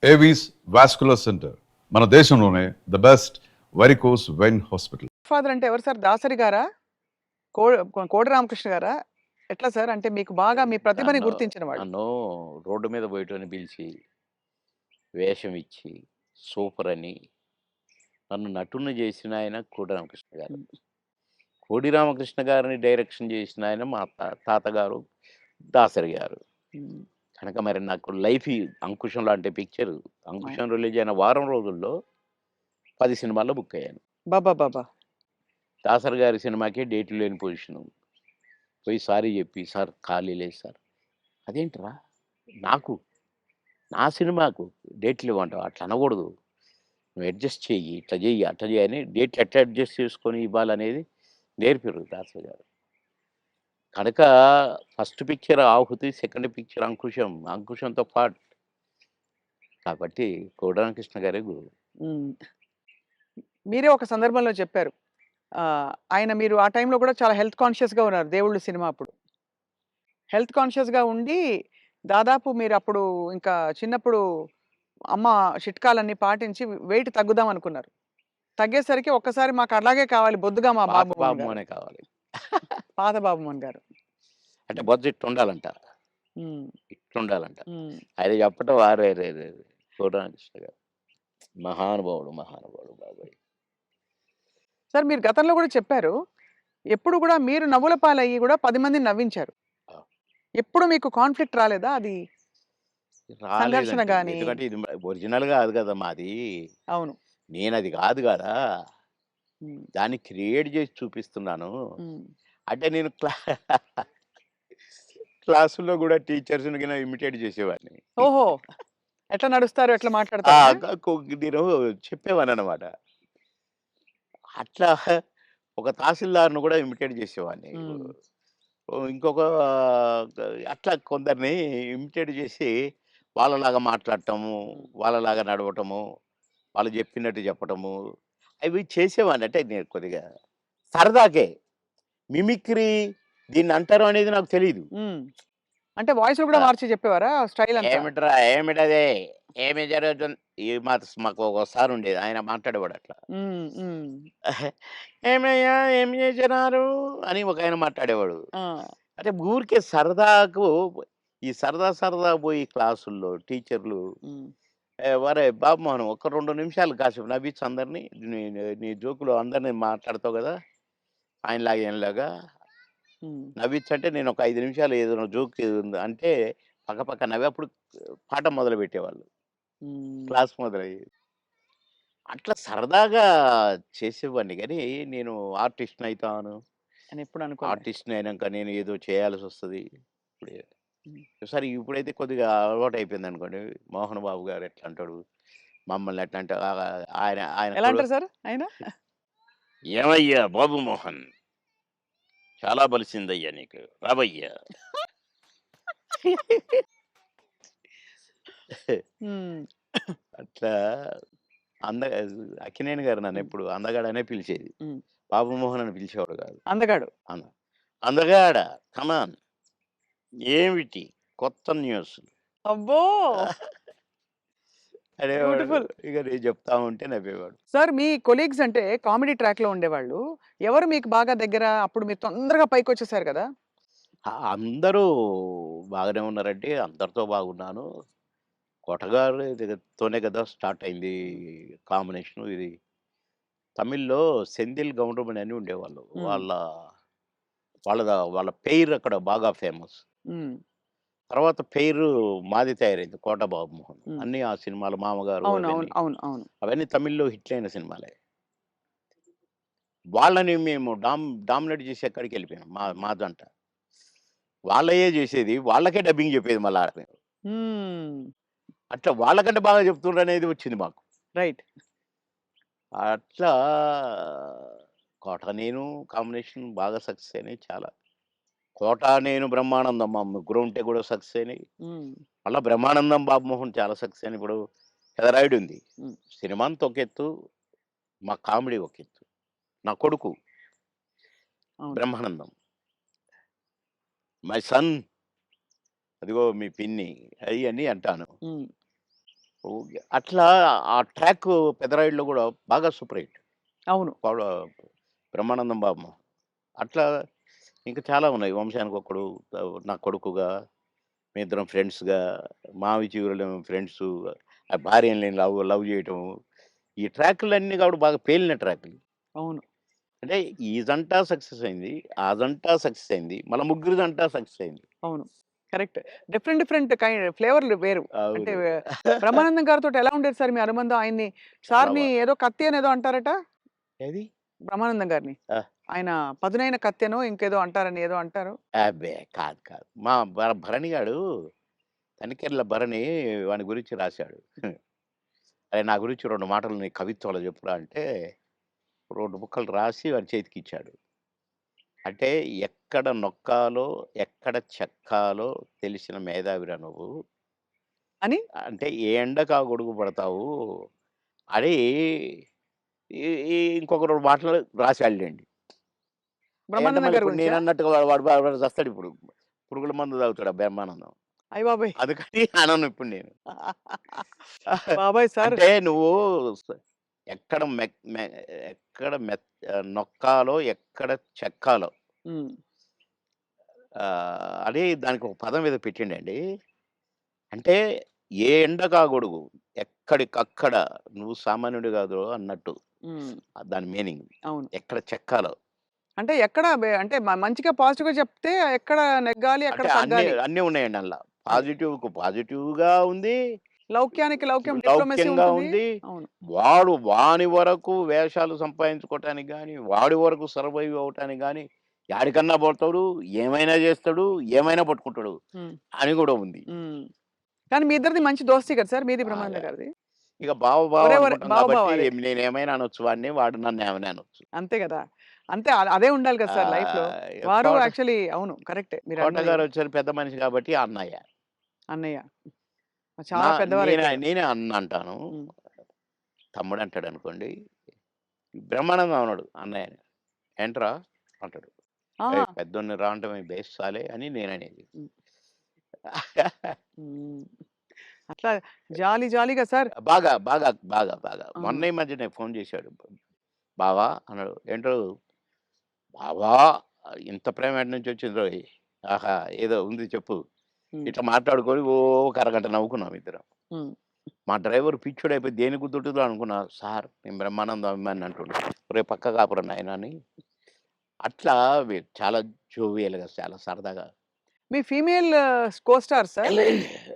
Avis vascular centre మన దేశంలోనే the best varicose vein hospital. Father అంటే ఎవరు సార్? దాసరి గారా? కోడి రామకృష్ణ గారా? ఎట్లా సార్? అంటే మీకు బాగా మీ ప్రతిభని నన్ను గుర్తించిన వాళ్ళు. నన్ను రోడ్డు మీద పోయేటోని పిలిచి వేషం ఇచ్చి సూపర్ అని నన్ను నటుని చేసిన ఆయన కోడి రామకృష్ణ గారు. కోడి రామకృష్ణ గారిని డైరెక్షన్ చేసిన ఆయన మా తాతగారు దాసరి గారు. హ్మ్. కనుక మరి నాకు లైఫ్ అంకుశం లాంటి పిక్చర్ అంకుశం రిలీజ్ అయిన వారం రోజుల్లో 10 సినిమాల్లో బుక్ అయ్యాను. బాబా! దాసరి గారి సినిమాకే డేట్లు లేని పొజిషను. పోయి సారీ చెప్పి, సార్ ఖాళీ లేదు సార్. అదేంట్రా నాకు నా సినిమాకు డేట్లు ఇవ్వంటావు, అట్లా అనకూడదు. నువ్వు అడ్జస్ట్ చెయ్యి, ఇట్లా చెయ్యి, అట్లా చెయ్యి అని డేట్లు ఎట్లా అడ్జస్ట్ చేసుకొని ఇవ్వాలనేది నేర్పారు దాసరి గారు. కనుక ఫస్ట్ పిక్చర్ ఆహుతి, సెకండ్ పిక్చర్ అంకుశం, అంకుశంతో పాటు కాబట్టి కోడాలకృష్ణ గారే గురువు. హ్మ్. మీరే ఒక సందర్భంలో చెప్పారు. ఆయన మీరు ఆ టైంలో కూడా చాలా హెల్త్ కాన్షియస్‌గా ఉన్నారు 'దేవుళ్ళు' సినిమా అప్పుడు. హెల్త్ కాన్షియస్‌గా ఉండి దాదాపు మీరప్పుడు ఇంకా చిన్నప్పుడు అమ్మ చిట్కాలన్నీ పాటించి వెయిట్ తగ్గుదాం అనుకున్నారు. తగ్గేసరికి ఒక్కసారి మాకు అలాగే కావాలి బొద్దుగా మా పాత బాబు మోహన్ బాబు గారు. అనే కావాలి. పాత బాబు మోహన్ గారు. అంటే బొజ్జ ఇట్టుండాలంట. హ్మ్. ఇట్లుండాలంట. హ్మ్. ఆయన చెప్పటం అరెరెరె! కోడాలకృష్ణ గారు. మహానుభావుడు, మహానుభావుడు బాబాయ్. సార్ మీరు గతంలో కూడా చెప్పారు. ఎప్పుడు కూడా మీరు నవ్వుల పాలయ్యి కూడా 10 మందిని నవ్వించారు. ఆ! ఎప్పుడు మీకు కాన్‌ఫ్లిక్ట్ రాలేదా? అది సంఘర్షణ రాలేదండి. గాని? ఎందుకంటే ఇది ఒరిజినల్ కాదు కదా మాది. అవును. నేనది కాదు గదా! హ్మ్. దాన్ని క్రియేట్ చేసి చూపిస్తున్నాను. హ్మ్. అంటే నేను క్లాసుల్లో గూడా టీచర్స్‌ని గిన ఇమిటేట్ చేసేవాడిని. ఓహో! ఎట్లా నడుస్తారు? ఎట్లా ఆ! మాట్లాడతారనా? నేను చెప్పేవాడిననమాట. అట్లా ఒక తహసీల్దార్‌ని గూడా ఇమిటేట్ చేసేవాడిని. హ్మ్. ఇంకొక అట్లా కొందరిని ఇమిటేట్ చేసి వాళ్ళలాగా మాట్లాడటము, హ్మ్. వాళ్ళలాగా నడవటము, వాళ్ళు చెప్పినట్టు చెప్పటము, అవి చేసేవాడిని. అంటే నేను కొద్దిగా సరదాకే. మిమిక్రీ దీన్నంటారు అనేది నాకు తెలీదు. హ్మ్. అంటే వాయిస్‌లు కూడా ఆ! మార్చి చెప్పేవారా? స్టైల్ అంతా? ఏమిట్రా ఏమిటది? ఏమి జరుగుతుంది? మాకు ఒక సార్ ఉండేది. ఆయన మాట్లాడేవాడు అట్లా. హ్మ్. హ్మ్. "ఏమయ్యా ఏం చేసినారు?" అని ఒకాయన మాట్లాడేవాడు. ఆ! అంటే ఊరికే సరదాకు ఈ సరదా సరదా పోయి క్లాసుల్లో టీచర్లు హ్మ్. "ఒరేయ్ బాబు మోహన్ ఒక్క 2 నిమిషాలు కాసేపు నవ్వించు అందరిని. నీ నీ జోకులు అందరిని మాట్లాడతావు గదా! ఆయనలాగా ఈయనలాగా హ్మ్. నవ్వించంటే" నేను ఒక 5 నిమిషాలు ఏదైనా జోక్ అంటే పక్కపక్క నవ్వి అప్పుడు పాఠం మొదలుపెట్టేవాళ్ళు. హ్మ్. క్లాస్ మొదలయ్యేది. అట్లా సరదాగా చేసేవాడిని గానీ, నేను ఆర్టిస్ట్‌నయితాను. అని ఎప్పుడు అనుకోలే. ఆర్టిస్ట్‌ని అయినంక నేను ఏదో చేయాల్సొస్తది. ఇప్పుడే హ్మ్. సరే ఇప్పుడైతే కొద్దిగా అలవాటయిపోయిందనుకోండి. మోహన్ బాబు గారు ఎట్లా అంటాడు, మమ్మల్ని ఎట్లా అంటే ఆయన ఎలా ఆయనకు అంటారు సార్ ఆయన? "ఏమయ్యా బాబు మోహన్! చాలా బలిసిందయ్యా నీకు. రావయ్యా!" హ్మ్. అట్లా అంద అక్కినేని గారు హ్మ్. నన్నెప్పుడు అందగాడనే పిలిచేది. హ్మ్. బాబు మోహన్ అని పిలిచేవాడు కాదు. అందగాడు. అంద అందగాడ కమాన్ ఏమిటి కొత్త న్యూస్ అబ్బో! అనేవాడు. బ్యూటిఫుల్. ఇక నేను చెప్తా ఉంటే నవ్వేవాడు. సార్ మీ కొలీగ్స్ అంటే కామెడీ ట్రాక్‌లో ఉండేవాళ్ళు. ఎవరు మీకు బాగా దగ్గర? అప్పుడు మీరు తొందరగా పైకొచ్చేసారు కదా! అందరూ బాగానే ఉన్నారండి. అందరితో బాగున్నాను. కొటగారి దగ్గరతోనే కదా స్టార్ట్ అయింది హ్మ్. కాంబినేషను ఇది. తమిళ్‌లో సెంధిల్ గౌండమణి అని ఉండేవాళ్ళు. హ్మ్. వాళ్ళ పెయిర్ అక్కడ బాగా ఫేమస్. హ్మ్. తర్వాత పెయిరు మాది తయారైంది 'కోట బాబుమోహన్.' హ్మ్. అన్నీ ఆ సినిమాలు 'మామగారు' అవును. అవును. అవన్నీ. అవును. అవును. అవన్నీ తమిళ్‌లో హిట్లయిన సినిమాలే. వాళ్ళని మేము డామినేట్ చేసి ఎక్కడికెళ్ళిపోయాం మా జంట. వాళ్ళయ్యే జేసేది. వాళ్ళకే డబ్బింగ్ జెప్పేది మళ్ళా. హ్మ్. అట్లా వాళ్ళకంటే బాగా చెప్తుండ్రనేది వచ్చింది మాకు. రైట్. అట్లా 'కోట నేను' కాంబినేషన్ బాగా సక్సెస్ అయినాయి చాలా. 'కోట నేను' 'బ్రహ్మానందం' మా ముగ్గురం ఉంటే కూడా సక్సెస్ అయినాయి. హ్మ్. మళ్ళా 'బ్రహ్మానందం' 'బాబుమోహన్' చాలా సక్సెస్ అయినాయి. ఇప్పుడు 'పెదరాయుడు' ఉంది. హ్మ్. సినిమా అంతా ఒక ఎత్తు, మా కామెడీ ఒక ఎత్తు. నా కొడుకు అవును. 'బ్రహ్మానందం' మై సన్ అదిగో మీ పిన్ని అయ్యని అంటాను. హ్మ్. ఓకే. అట్లా ఆ ట్రాక్ పెదరాయుడులో గూడా బాగా సూపర్ హిట్. అవును. పౌడ బ్రహ్మానందం బాబు. అట్లా ఇంకా చాలా ఉన్నాయి. 'వంశానికొక్కడు', 'నా కొడుకుగా', మేమిద్దరం ఫ్రెండ్స్‌గా, 'మావి చిగురులేమో' ఫ్రెండ్సు, ఆ భార్యని నేను లవ్ లవ్ చేయటం. ఈ ట్రాకులన్నీ కూడా బాగా పేలిన ట్రాకులు. అవును. అంటే ఈ జంట సక్సెస్ అయింది. ఆ జంట సక్సెస్ అయింది. మళ్ళా ముగ్గురి జంట సక్సెస్ అయింది. అవును. కరెక్ట్. డిఫరెంట్ డిఫరెంట్ ఫ్లేవర్‌లు వేరు. అంటే అవును. బ్రహ్మానందం గారితోటి ఎలా ఉండేది సార్ మీ అనుబంధం? ఆయన్ని చాలా సార్‌ని ఏదో కత్తి అనేదో అంటారట? ఏది? బ్రహ్మానందం గారిని. ఆ! ఆయన పదునైన కత్తెనో ఇంకేదో అంటారని ఏదో అంటారు. అబ్బే! కాదు, కాదు. మా భరణి గాడు తనికెళ్ళ భరణి వాని గురించి రాశాడు. అరే! నా గురించి 2 మాటలు నీ కవిత్వంలో చెప్పురా అంటే 2 ముక్కలు రాసి వాని చేతికిచ్చాడు. అంటే ఎక్కడ నొక్కాలో, ఎక్కడ చెక్కాలో తెలిసిన మేధావిరా నువ్వు. అని అంటే ఏ ఎండకు ఆ గొడుగు పడతావు అని ఈ ఈ ఇంకొక 2 మాటలు రాసాడులెండి. అయంటే బ్రహ్మానందం మళ్ళీ గారి ఇప్పుడు గురించా? నేనన్నట్టుగా వాడు చస్తాడిప్పుడు. పురుగుల మందు తాగుతాడు ఆ బ్రహ్మానందం. అయ్య బాబోయ్! అందుకని అనను ఇప్పుడు నేను. బాబోయ్! సార్. అంటే నువ్వు స ఎక్కడ ఎక్కడ నొక్కాలో, ఎక్కడ చెక్కాలో హ్మ్. అని దానికి ఒక పదం ఏదో పెట్టిండండి. అంటే ఏ ఎండకా గొడుగు, ఎక్కడికక్కడ నువ్వు సామాన్యుడు కాదు అన్నట్టు. హ్మ్. దాని మీనింగ్. అవును. ఎక్కడ చెక్కాలో. అంటే ఎక్కడ అంటే మంచిగా పాజిటివ్‌గా చెప్తే ఎక్కడ నెగ్గాలి, ఎక్కడ అంటే అన్నీ తగ్గాలి. అన్నీ ఉన్నాయండి అందుల. అది. పాజిటివ్‌కు పాజిటివ్‌గా ఉంది. లౌక్యానికి లౌక్యం డిప్లొమసీ లౌక్యంగా ఉంటది. ఉంది. అవును. వాని వరకు వేషాలు సంపాదించుకోవటానికి గాని, వాడి వరకు సర్వైవ్ అవ్వటానికి గాని, యాడికన్నా పోతాడు, ఏమైనా చేస్తాడు, ఏమైనా పట్టుకుంటాడు హ్మ్. అని కూడా ఉంది. హ్మ్. కానీ మీ ఇద్దరిది మంచి దోస్తీ కదా సార్! మీది బాగా. బ్రహ్మానందం గారిది. ఇక బావ బావ ఒరే! ఒరే! అనుకుంటాం బావ బావ కాబట్టి అదే. నేనేమైనా అనొచ్చు వాడిని, వాడు నన్నేమైనా అనొచ్చు. అంతే గదా! అంతే అదే ఉండాలి కదా సార్ లైఫ్‌లో. ఆహ్, వారు కోట యాక్చువల్లీ అవును. కరెక్టే కోట మీరన్నది. గారొచ్చారు పెద్ద మనిషి కాబట్టి అన్నయ్య. అన్నయ్య. చాలా పెద్దవారైపోయారు. నేనే అన్న అంటాను. హ్మ్. తమ్ముడంటాడనుకోండి. బ్రహ్మానందం అనడు అన్నయ్యని. ఏంట్రా అంటాడు. ఆహా! ఏయ్! పెద్దోడిని రా అంటే బేస్సాలే అని నేననేది. హ్మ్. హ్మ్. అట్లా జాలీ జాలీగా సార్. బాగా. ఆ! మొన్న ఈ మధ్యనే ఫోను చేశాడు. బావా అన్నాడు. ఏంటో బావా ఇంత ప్రేమ ఎటు నుంచొచ్చిందోయ్! ఆహా! ఏదో ఉంది చెప్పు. హ్మ్. ఇట్లా మాట్లాడుకొని ఓ ఒక అరగంట నవ్వుకున్నాం ఇద్దరం. హ్మ్. మా డ్రైవర్ పిచ్చోడైపోయి దేనికి గుద్దుంటుందో అనుకున్నా. సార్ నేను బ్రహ్మానందం అభిమానిని అంటుండు. ఒరేయ్ పక్కకు ఆపురా నాయనా అని. అట్లా చాలా జోవియల్‌గా చాలా సరదాగా. మీ ఫీమేల్ కో స్టార్ సార్?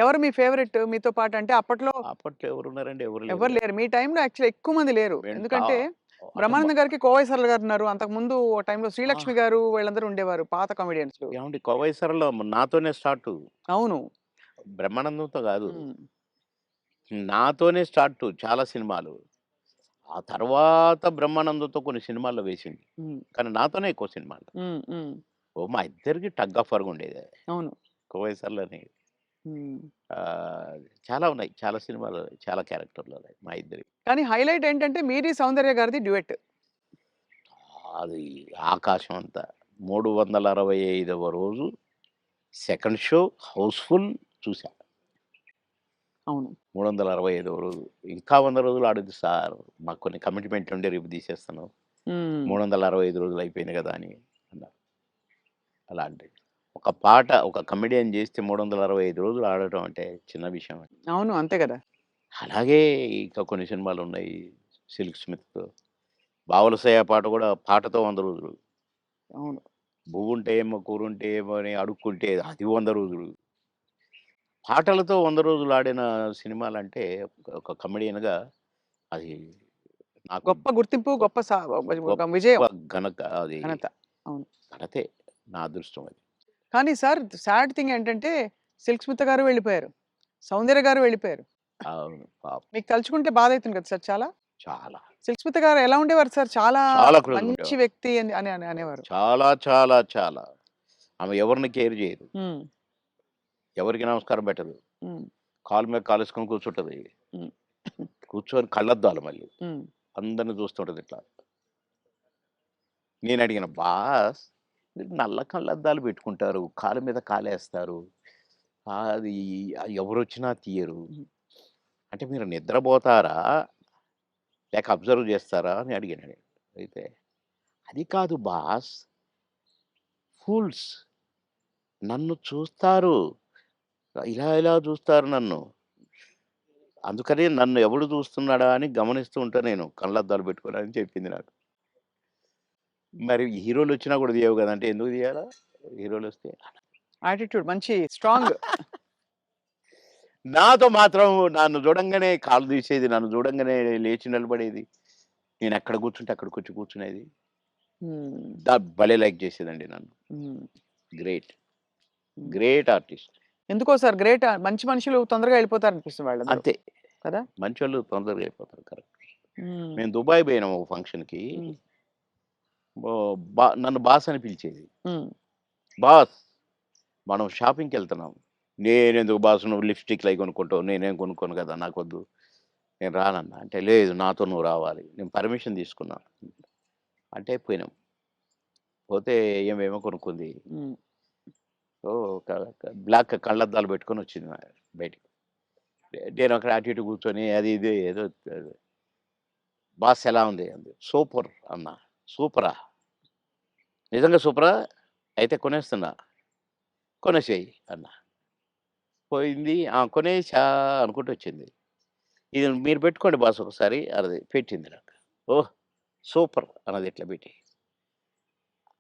ఎవరు మీ ఫేవరెట్ మీతో పాటు? అంటే అప్పట్లో అప్పట్లో ఎవరున్నారండి? ఎవరు లేరు. ఎవరు లేరు. మీ టైమ్‌లో యాక్చువల్లీ ఎక్కువ మంది లేరు. వెంట ఎందుకంటే అంటే బ్రహ్మానందం గారికి కోవై సరళ గారున్నారు. అంతకుముందు ఓ టైమ్‌లో ఆ! శ్రీలక్ష్మి గారు వీళ్ళందరూ ఉండేవారు పాత కామెడియన్స్‌లు. ఏవండీ 'కోవై సరళ' నాతోనే స్టార్టు. అవును. బ్రహ్మానందంతో గాదు. హ్మ్. నాతోనే స్టార్టు చాలా సినిమాలు. ఆ తర్వాత బ్రహ్మానందంతో కొన్ని సినిమాల్లో వేసింది. హ్మ్. కానీ నాతోనే ఎక్కువ సినిమాలు. హ్మ్. హ్మ్. మా ఇద్దరికి టగ్ ఆఫ్ వార్‌గా ఉండేది. అవును. 'కోవై సరళని' హ్మ్. ఆహ్, చాలా ఉన్నాయి. చాలా సినిమాలు, చాలా క్యారెక్టర్‌లు ఉన్నాయి మా ఇద్దరివి. కానీ హైలైట్ ఏంటంటే మీది సౌందర్య గారిది డ్యూయెట్. అది ఆకాశం అంత. 365వ రోజు సెకండ్ షో హౌస్‌ఫుల్ చూసా. అవును. 365వ రోజు. ఇంకా 100 రోజులు ఆడొద్దు సార్. మాకు కొన్ని కమిట్మెంట్లు ఉండి రేపు తీసేస్తాను. హ్మ్. 365 రోజులు అయిపోయింది కదా! అని అన్నారు. అలాంటిది. ఒక పాట ఒక కమెడియన్ చేస్తే 365 రోజులు ఆడటం అంటే చిన్న విషయం. అవును. అంతే గదా! అలాగే ఇంకా కొన్ని సినిమాలున్నాయి. 'సిల్క్ స్మిత్‌తో' 'బావలసయ్య' పాట కూడా పాటతో 100 రోజులు. అవును. 'బువ్వుంటే ఏమో కూరుంటే ఏమో' అని అడుక్కుంటే అది 100 రోజులు. పాటలతో 100 రోజులు ఆడిన సినిమాలంటే ఒక కమెడియన్‌గా అది నాకు గొప్ప గుర్తింపు, గొప్ప గొప్ప ఒక గొప్ప విజయం. అది ఘనత. అవును. ఘనతే. నా అదృష్టం అది. కానీ సార్ సాడ్ థింగ్ ఏంటంటే 'సిల్క్ స్మిత' గారు వెళ్ళిపోయారు. 'సౌందర్య' గారు వెళ్ళిపోయారు. అవును. పాపం. మీకు తలుచుకుంటే బాధైతుంది కదా సార్ చాలా? చాలా. 'సిల్క్ స్మిత' గారు ఎలా ఉండేవారు సార్? చాలా చాలా క్లోజ్‌గా మంచి ఉండేవారు. వ్యక్తి అని అనేవారు. చాలా. ఆమె ఎవరిని కేర్ చేయదు. హ్మ్. ఎవరికీ నమస్కారం పెట్టదు. హ్మ్. కాలు మీద కాలేసుకొని కూర్చుంటది. హ్మ్. కూర్చొని కళ్ళద్దాలు మళ్ళీ. హ్మ్. అందరిని చూస్తుంటది ఇట్లా. నేనడిగిన, "బాస్ మీరు నల్ల కళ్ళద్దాలు పెట్టుకుంటారు. కాలు మీద కాలేస్తారు. అది ఎవరొచ్చినా తీయరు. హ్మ్. అంటే మీరు నిద్రపోతారా? లేక అబ్జర్వ్ చేస్తారా అని అడిగాను నేను. అయితే, అది కాదు బాస్, ఫూల్స్ నన్ను చూస్తారు. ఇలా ఇలా చూస్తారు నన్ను. అందుకని నన్ను ఎవడు చూస్తున్నాడా అని గమనిస్తూ ఉంటా నేను. కళ్ళద్దాలు పెట్టుకొని అని చెప్పింది నాకు. మరి హీరోలొచ్చినా కూడా తీయవు గదా! అంటే ఎందుకు తీయాలా? హీరోలొస్తే? యాటిట్యూడ్ మంచి స్ట్రాంగ్. నాతో మాత్రం నన్ను చూడంగానే కాళ్ళు తీసేది. నన్ను చూడంగానే లేచి నిలబడేది. నేనెక్కడ కూర్చుంటే అక్కడికొచ్చి కూర్చునేది. హ్మ్. భలే లైక్ చేసేదండి నన్ను. హ్మ్. గ్రేట్. హ్మ్. Great artist. ఎందుకో సార్ గ్రేట్ మంచి మనుషులు తొందరగా వెళ్ళిపోతారనిపిస్తుంది వాళ్ళందరూ. అంతే. కదా! మంచోళ్ళు తొందరగా అయిపోతారు. కరెక్ట్. హ్మ్. మేము దుబాయ్ పోయినాం ఒక ఫంక్షన్‌కి. హ్మ్. నన్ను బాస్ అని పిలిచేది. హ్మ్. బాస్ మనం షాపింగ్‌కెళ్తున్నాం. నేనెందుకు బాస్ నువ్వు లిప్‌స్టిక్‌లయి కొనుక్కుంటావు. నేనేం కొనుక్కోను కదా! నాకొద్దు. నేను రానన్నా. అంటే లేదు నాతో నువ్వు రావాలి. నేను పర్మిషన్ తీసుకున్నా. అంటే పోయినాం. పోతే ఈమేమో కొనుక్కుంది. హ్మ్. ఓహ్! బ్లాక్ కళ్ళద్దాలు పెట్టుకొనొచ్చింది బయటికి. నేను అక్కడ అటు ఇటు కూర్చొని అది ఇది ఏదో బాస్ ఎలా ఉంది అంది. సూపర్ అన్నా. సూపరా? నిజంగా సూపరా? అయితే కొనేస్తున్నా. కొనేసేయి అన్నా. పోయింది. ఆ! కొనేసా అనుకుంటూ వచ్చింది. ఇది మీరు పెట్టుకోండి బాస్ ఒకసారి అన్నది. పెట్టింది నాకు. ఓహ్! సూపర్ అన్నది ఇట్లా పెట్టి.